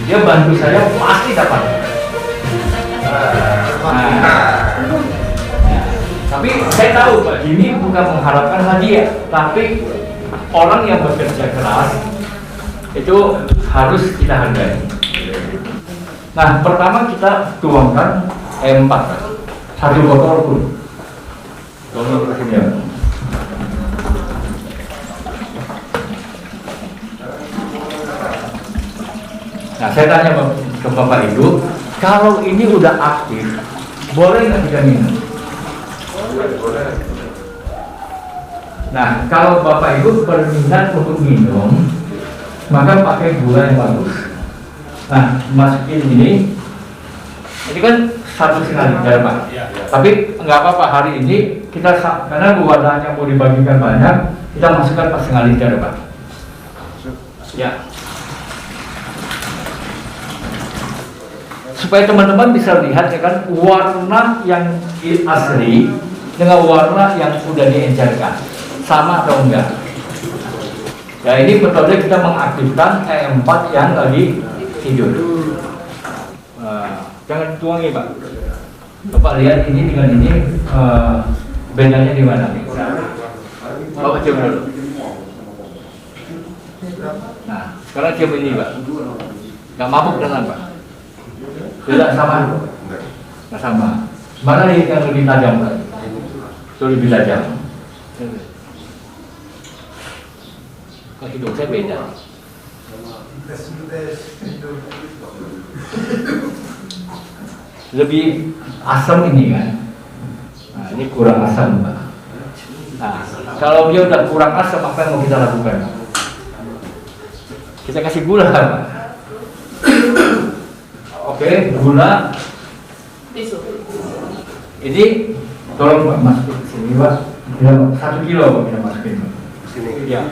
dia bantu saya pasti dapat. Tapi saya tahu Pak Jimmy bukan mengharapkan hadiah, tapi orang yang bekerja keras itu harus kita hargai. Nah, pertama kita tuangkan E4, satu botol pun. Tolong kesini ya. Nah, saya tanya ke Bapak Ibu, kalau ini udah aktif, boleh nggak kita minum? Nah, kalau Bapak Ibu berminat untuk minum, maka pakai gula yang bagus. Nah, masukin ini kan 1,5 liter Pak. Tapi nggak apa-apa, hari ini kita, karena wadahnya mau dibagikan banyak, kita masukkan 1,5 liter Pak. Ya. Supaya teman-teman bisa lihat ya kan, warna yang asli dengan warna yang sudah diencerkan sama atau enggak. Ya, ini metode kita mengaktifkan E4 yang lagi tidur. Jangan tuangi Pak. Bapak lihat ini dengan ini bedanya di mana nih? Bapak cium dulu. Nah, sekarang cium ini Pak. Nggak mabuk dengan Pak? Tidak sama? Nggak sama. Mana nih yang lebih tajam Pak? Itu lebih tajam. Kok hidung saya beda? Lebih asam ini kan? Nah, ini kurang asam Pak. Nah, kalau dia udah kurang asam, apa yang mau kita lakukan? Kita kasih gula kan Pak? Oke, gula. Ini tolong Pak masukin ke sini Pak. 1 kilo Pak kita masukin Pak. Sini. Ya.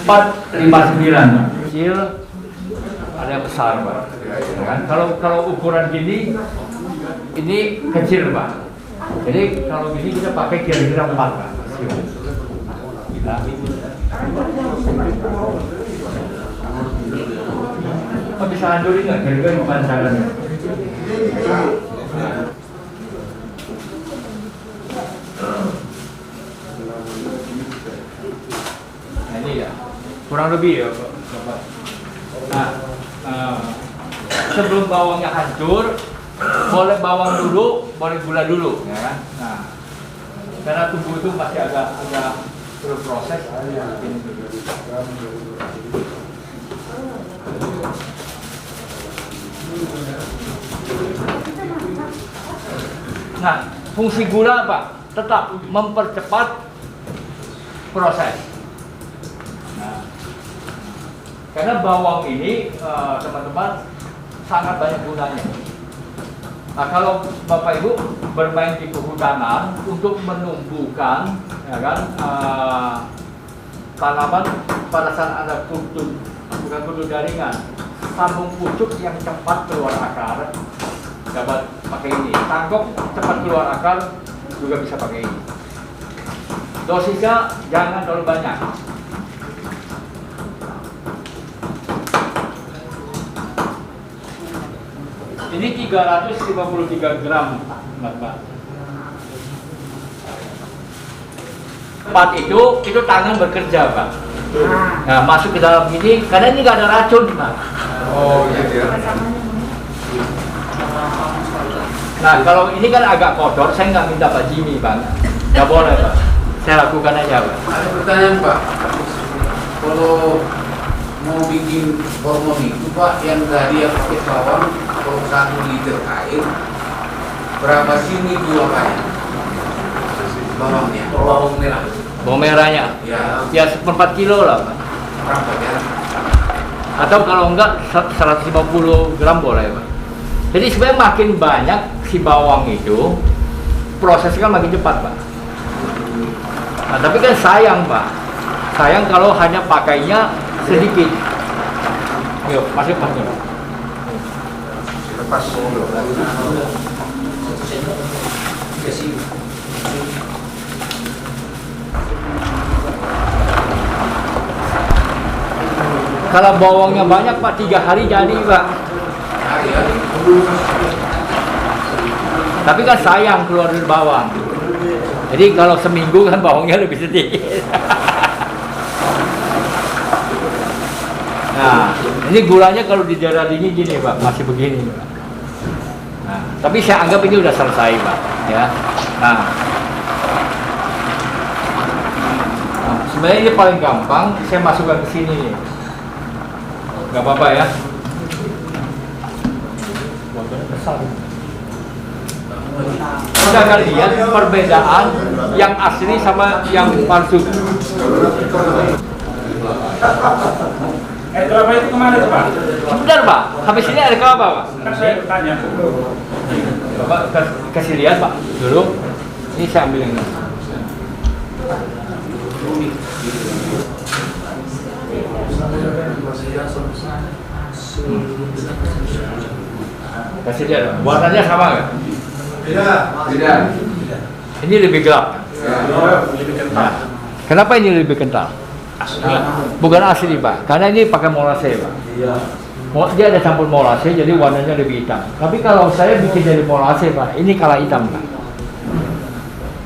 459 Pak. Kecil. Ada yang besar Pak. Ya kan? Kalau ukuran gini, ini kecil Pak. Jadi kalau gini kita pakai kira-kira 4 Pak. Nah. Oh, bisa hancurin nggak? Kira-kira gimana caranya? Nah, ini ya, kurang lebih ya Bapak. Nah, sebelum bawangnya hancur, boleh bawang dulu, boleh gula dulu, ya kan? Nah, karena tubuh itu masih agak berproses. Nah, fungsi gula apa? Tetap mempercepat proses. Nah, karena bawang ini teman-teman sangat banyak gunanya. Nah, kalau Bapak Ibu bermain di kehutanan untuk menumbuhkan, ya kan, tanaman pada saat ada kutu, bukan kutu jaringan, sambung pucuk yang cepat keluar akar, dapat pakai ini. Tangkok cepat keluar akar juga bisa pakai ini. Dosisnya jangan terlalu banyak. Ini 353 gram, Bapak. Empat itu tangan bekerja, Pak. Nah, masuk ke dalam ini, karena ini nggak ada racun, Pak. Oh, gitu ya. Nah, kalau ini kan agak kotor, saya nggak minta Pak Jimmy, Pak. Nggak boleh, Pak. Saya lakukan aja, Pak. Ada pertanyaan, Pak. Kalau mau bikin hormon itu, Pak, yang tadi yang pakai bawang, kalau 1 liter air, berapa sini jualannya? Bawangnya, bawang merah. Bawang merahnya? Ya 1/4 kilo lah, Pak. Berapa ya? Atau kalau enggak 150 gram boleh, Pak. Jadi sebenarnya makin banyak si bawang itu, prosesnya makin cepat, Pak. Nah, tapi kan sayang, Pak. Sayang kalau hanya pakainya sedikit. Yuk, masuk. Lepas dulu. Kalau bawangnya banyak, Pak, 3 hari jadi, Pak. hari-hari. Tapi kan sayang keluar dari bawang. Jadi kalau seminggu kan bawangnya lebih sedikit. Nah, ini gulanya kalau di daerah dingin gini Pak, masih begini Pak. Nah, tapi saya anggap ini udah selesai Pak, ya. Nah, sebenarnya ini paling gampang, saya masukkan ke sini nih. Gak apa-apa ya. Kita akan lihat perbedaan yang asli sama yang palsu. Kelapa itu kemana tuh Pak? Bentar Pak, habis ini ada kelapa Pak. Kan saya bertanya. Bapak kasih lihat Pak dulu. Ini saya ambil yang ini. Kasih lihat, warnanya sama nggak? Tidak. Ini lebih gelap. Lebih kental. Nah, kenapa ini lebih kental? Bukan asli Pak, karena ini pakai molase Pak. Dia ada campur molase, jadi warnanya lebih hitam. Tapi kalau saya bikin dari molase Pak, ini kalah hitam Pak.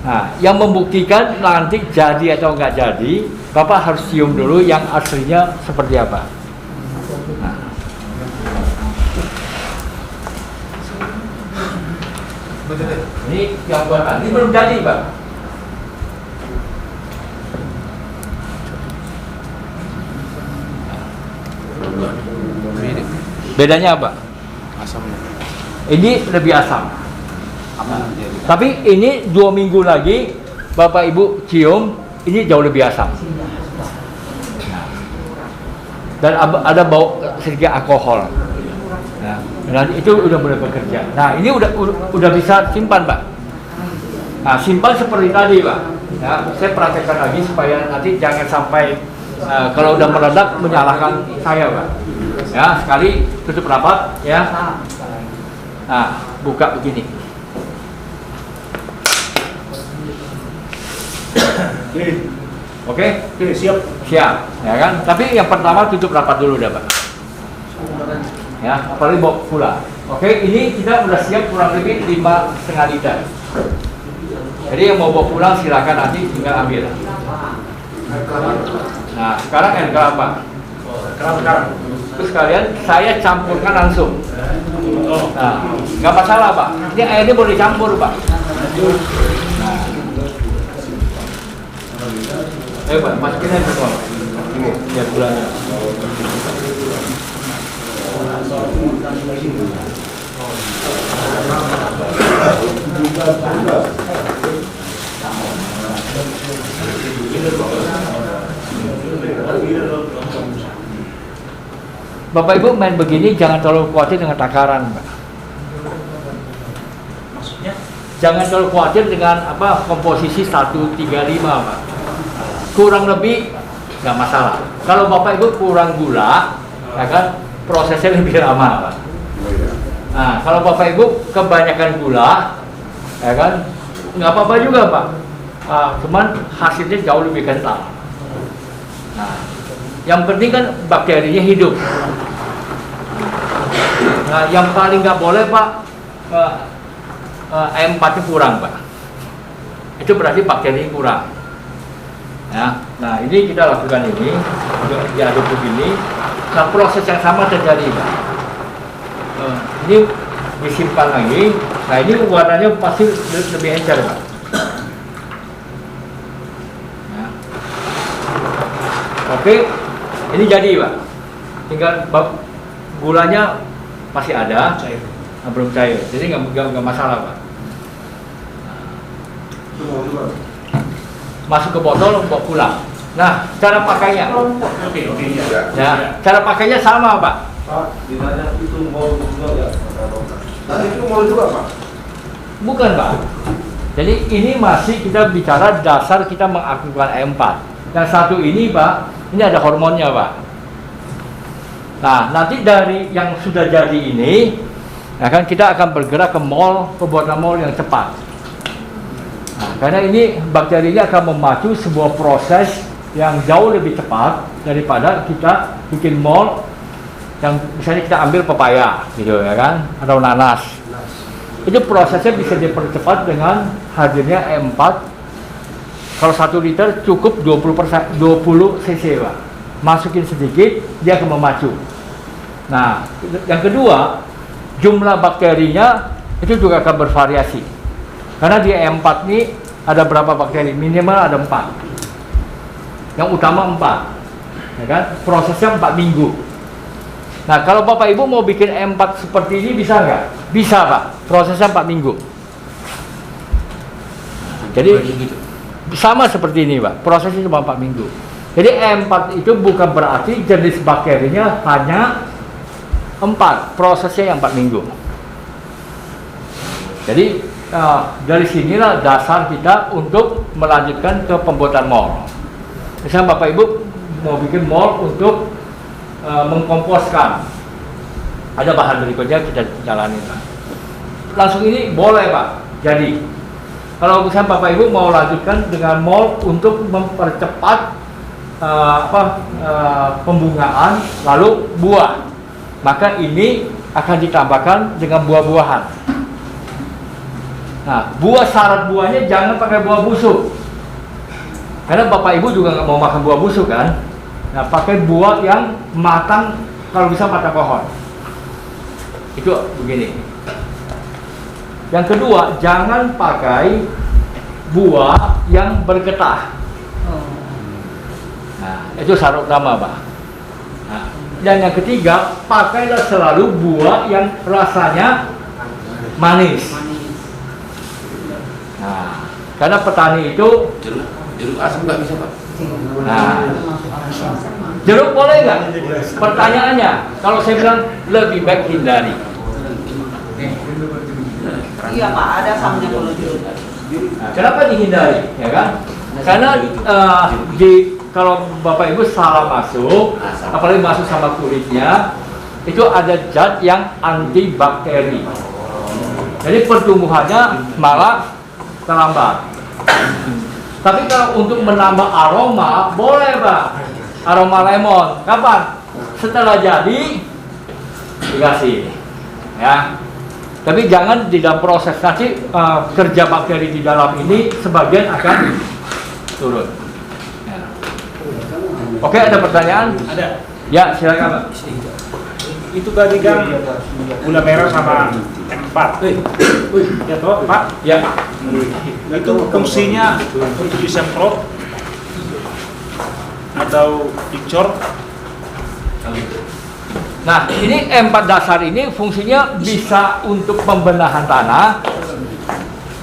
Nah, yang membuktikan nanti jadi atau nggak jadi, Bapak harus cium dulu yang aslinya seperti apa. Nah. Ini yang buatan, ini belum jadi Pak. Bedanya apa? Asamnya. Ini lebih asam. Tapi ini 2 minggu lagi Bapak Ibu cium, ini jauh lebih asam. Dan ada bau sedikit alkohol. Nah, nanti itu udah mulai bekerja. Nah, ini udah bisa simpan Pak. Nah, simpan seperti tadi Pak. Ya, saya praktekkan lagi supaya nanti jangan sampai kalau udah meledak menyalahkan saya Pak. Ya, sekali tutup rapat ya. Nah, buka begini. Oke, Siap. siap, ya kan? Tapi yang pertama tutup rapat dulu dah Pak. Ya, apalagi bawa pulang. Oke, ini kita udah siap kurang lebih 5,5 liter. Jadi yang mau bawa pulang silakan nanti tinggal ambil. Nah, sekarang air kelapa. Sekarang. Terus kalian saya campurkan langsung. Nah, nggak masalah Pak. Ini airnya boleh dicampur Pak. Nah. Ayo Pak, masukin aja semua. Ini, lihat gulanya. Bapak Ibu main begini jangan terlalu khawatir dengan takaran, Pak. Maksudnya? Jangan terlalu khawatir dengan apa komposisi 135, Pak. Kurang lebih nggak masalah. Kalau Bapak Ibu kurang gula, ya kan prosesnya lebih lama, Pak. Nah, kalau Bapak Ibu kebanyakan gula, ya kan nggak apa-apa juga, Pak. Cuman hasilnya jauh lebih kental. Nah, yang penting kan bakterinya hidup. Nah, yang paling nggak boleh Pak, M4-nya kurang Pak. Itu berarti bakterinya kurang. Ya, nah ini kita lakukan ini, diaduk begini. Nah proses yang sama terjadi Pak. Ini disimpan lagi. Nah ini warnanya pasti lebih encer Pak. Ya. Oke, ini jadi Pak. Tinggal gulanya masih ada, belum cair, jadi nggak masalah Pak. Masuk ke botol, bawa pulang. Nah, cara pakainya, ya, cara pakainya sama Pak. Ditanya itu mau juga ya? Tadi itu mau juga Pak? Bukan Pak. Jadi ini masih kita bicara dasar kita mengaktifkan M4. Yang satu ini Pak, ini ada hormonnya Pak. Nah, nanti dari yang sudah jadi ini, ya kan kita akan bergerak ke mall, pembuatan mall yang cepat. Nah, karena ini bakteri ini akan memacu sebuah proses yang jauh lebih cepat daripada kita bikin mall Yang misalnya kita ambil pepaya gitu ya kan, atau nanas. Itu prosesnya bisa dipercepat dengan hadirnya E4. Kalau 1 liter cukup 20 cc Pak. Masukin sedikit, dia akan memacu. Nah, yang kedua, jumlah bakterinya itu juga akan bervariasi. Karena di E4 ini ada berapa bakteri? Minimal ada 4. Yang utama 4. Ya kan? Prosesnya 4 minggu. Nah, kalau Bapak Ibu mau bikin E4 seperti ini bisa nggak? Bisa Pak, prosesnya 4 minggu. Jadi sama seperti ini Pak, prosesnya cuma 4 minggu. Jadi E4 itu bukan berarti jenis bakterinya hanya 4, prosesnya yang 4 minggu. Jadi dari sinilah dasar kita untuk melanjutkan ke pembuatan mol. Misalnya Bapak Ibu mau bikin mol untuk mengkomposkan, ada bahan berikutnya kita jalani Pak. Langsung ini boleh Pak. Jadi kalau misalnya Bapak Ibu mau lanjutkan dengan mol untuk mempercepat pembungaan lalu buah, maka ini akan ditambahkan dengan buah-buahan. Nah, syarat buahnya jangan pakai buah busuk, karena Bapak Ibu juga nggak mau makan buah busuk kan. Nah, pakai buah yang matang, kalau bisa matang pohon. Itu begini. Yang kedua, jangan pakai buah yang bergetah. Nah, itu syarat utama Pak. Nah, dan yang ketiga, pakailah selalu buah yang rasanya manis. Nah, karena petani itu jeruk asam nggak bisa Pak. Nah, jeruk boleh nggak? Pertanyaannya, kalau saya bilang lebih baik hindari. Iya Pak, ada asamnya kalau jeruk. Nah, kenapa dihindari? Ya kan? Karena kalau Bapak Ibu salah masuk, apalagi masuk sama kulitnya, itu ada zat yang antibakteri. Jadi pertumbuhannya malah terlambat. Tapi kalau untuk menambah aroma, boleh Pak. Aroma lemon. Kapan? Setelah jadi, dikasih. Ya. Tapi jangan di dalam proses. Nanti kerja bakteri di dalam ini sebagian akan turun. Ya. Oke, ada pertanyaan? Ada. Ya, silakan Pak. Itu tadi kan gula merah sama M4. Ya toh, Pak? Ya. Itu fungsinya untuk disemprot atau dicor? Nah, ini E4 dasar ini fungsinya bisa untuk pembenahan tanah,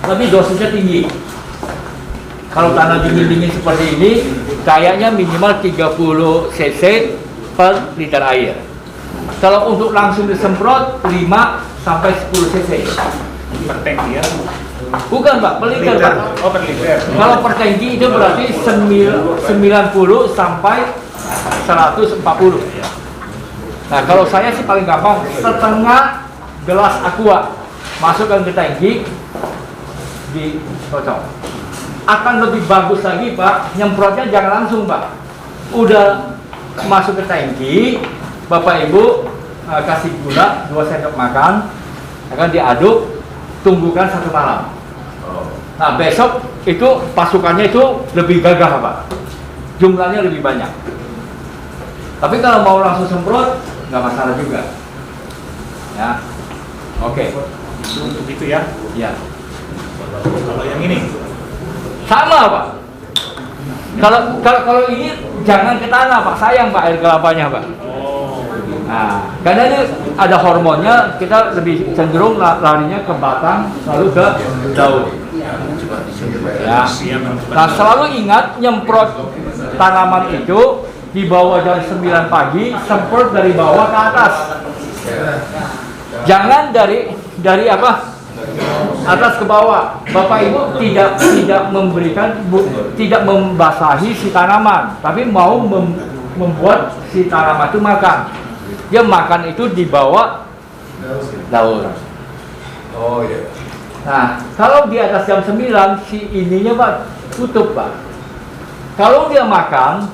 tapi dosisnya tinggi. Kalau tanah dingin-dingin seperti ini, kayaknya minimal 30 cc per liter air. Kalau untuk langsung disemprot 5 sampai 10 cc. Per tangki ya? Bukan Pak, per liter Pak. Oh, per liter. Kalau per tangki itu berarti 90 sampai 140. Nah, kalau saya sih paling gampang setengah gelas aqua masukkan ke tangki, dikocok. Akan lebih bagus lagi Pak, nyemprotnya jangan langsung Pak. Udah masuk ke tangki, Bapak Ibu kasih gula 2 sendok makan, akan diaduk, tunggukan 1 malam. Nah, besok itu pasukannya itu lebih gagah Pak, jumlahnya lebih banyak. Tapi kalau mau langsung semprot nggak masalah juga. Ya, oke. Itu untuk itu ya? Ya, Kalau yang ini? sama Pak. Kalau ini jangan ke tanah Pak, sayang Pak air kelapanya Pak. Nah, karena ini ada hormonnya, kita lebih cenderung larinya ke batang lalu ke daun. Ya. Nah, selalu ingat nyemprot tanaman itu di bawah jam 9 pagi, semprot dari bawah ke atas. Jangan dari apa? Atas ke bawah. Bapak Ibu tidak memberikan tidak membasahi si tanaman, tapi mau membuat si tanaman itu makan. Dia makan itu di bawah daun. Oh iya. Nah, kalau di atas jam 9 si ininya Pak tutup Pak. Kalau dia makan,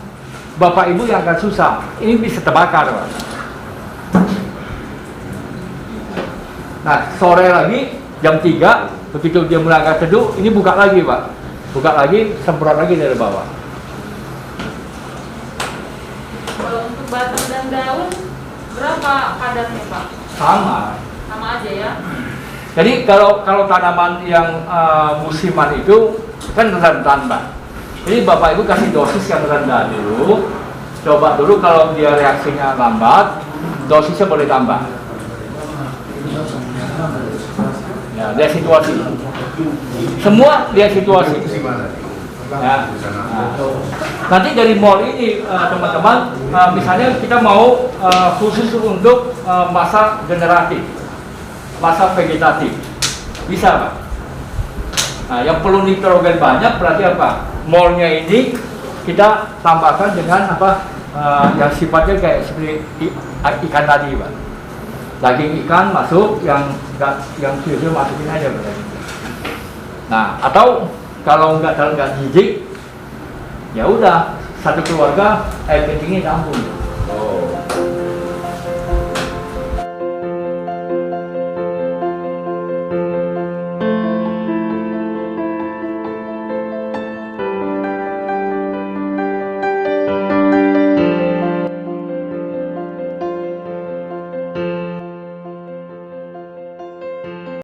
Bapak Ibu yang akan susah. Ini bisa terbakar Pak. Nah, sore lagi jam 3 begitu dia mulai agak teduh, ini buka lagi Pak. Buka lagi, semprot lagi dari bawah. Kalau untuk batang dan daun berapa kadarnya Pak? Sama. Sama aja ya. Jadi kalau tanaman yang musiman itu kan rentan Pak. Jadi Bapak Ibu kasih dosis yang rendah dulu. Coba dulu kalau dia reaksinya lambat, dosisnya boleh tambah. Ya, lihat situasi. Semua lihat situasi. Ya. Nah, nanti dari mall ini teman-teman, misalnya kita mau khusus untuk masa generatif, masa vegetatif, bisa Pak. Nah, yang perlu nitrogen banyak berarti apa? Mallnya ini kita tambahkan dengan apa? Yang sifatnya kayak seperti ikan tadi Pak. Daging ikan masuk, yang susu masukin aja berarti. Nah, atau kalau nggak jijik, ya udah satu keluarga air kencingnya campur.